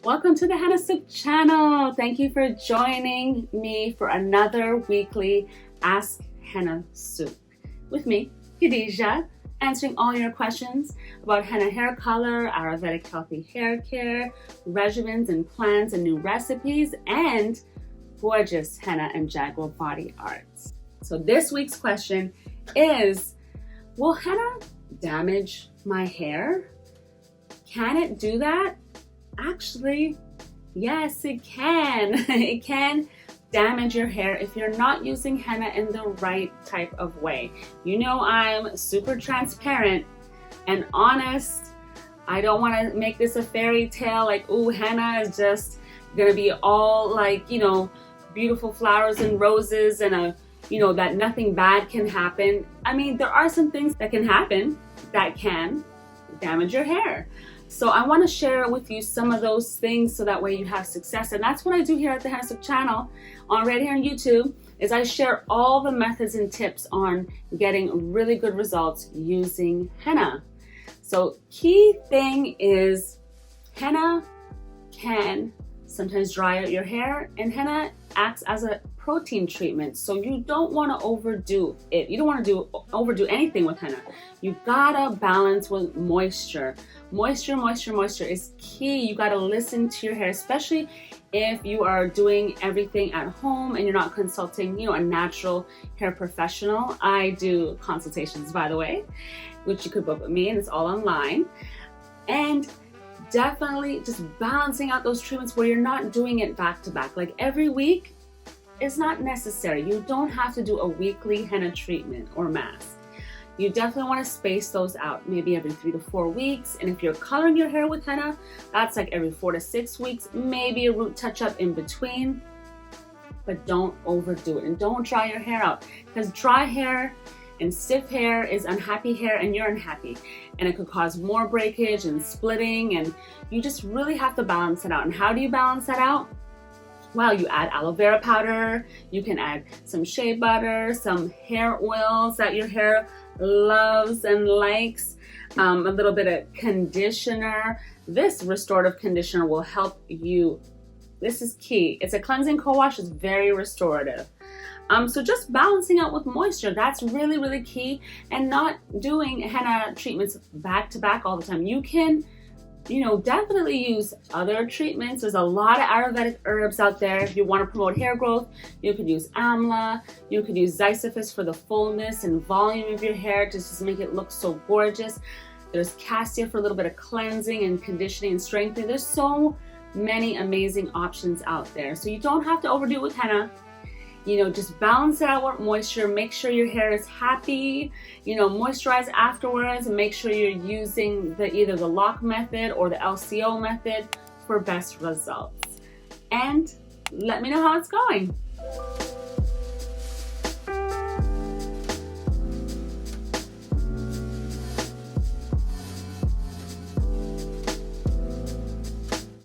Welcome to the Hennasooq channel. Thank you for joining me for another weekly Ask Henna Sooq with me, Khadija, answering all your questions about henna hair color, Ayurvedic healthy hair care, regimens and plans and new recipes, and gorgeous henna and jaguar body arts. So this week's question is, will henna damage my hair? Can it do that? Actually, yes, it can. It can damage your hair if you're not using henna in the right type of way. You know, I'm super transparent and honest. I don't want to make this a fairy tale like, ooh, henna is just gonna be all like, you know, beautiful flowers and roses and that nothing bad can happen. I mean, there are some things that can happen that can damage your hair. So I want to share with you some of those things so that way you have success. And that's what I do here at the Hennasooq channel right here on YouTube, is I share all the methods and tips on getting really good results using henna. So key thing is henna can sometimes dry out your hair, and henna acts as a protein treatment. So you don't want to overdo it. You don't want to overdo anything with henna. You gotta balance with moisture. Moisture is key. You gotta listen to your hair, especially if you are doing everything at home and you're not consulting, a natural hair professional. I do consultations, by the way, which you could book with me, and it's all online. And definitely just balancing out those treatments where you're not doing it back to back. Like every week is not necessary. You don't have to do a weekly henna treatment or mask. You definitely want to space those out, maybe every 3 to 4 weeks. And if you're coloring your hair with henna, that's like every 4 to 6 weeks, maybe a root touch-up in between. But don't overdo it, and don't dry your hair out, because dry hair and stiff hair is unhappy hair, and you're unhappy, and it could cause more breakage and splitting, and you just really have to balance it out. And how do you balance that out? Well, you add aloe vera powder, you can add some shea butter, some hair oils that your hair loves and likes, a little bit of conditioner. This restorative conditioner will help you. This is key. It's a cleansing co-wash, it's very restorative. So just balancing out with moisture, that's really, really key, and not doing henna treatments back to back all the time. You can definitely use other treatments. There's a lot of Ayurvedic herbs out there. If you want to promote hair growth, you could use Amla. You could use Zisophus for the fullness and volume of your hair to just make it look so gorgeous. There's Cassia for a little bit of cleansing and conditioning and strengthening. There's so many amazing options out there. So you don't have to overdo it with henna. Just balance it out with moisture. Make sure your hair is happy. Moisturize afterwards, and make sure you're using either the lock method or the LCO method for best results. And let me know how it's going.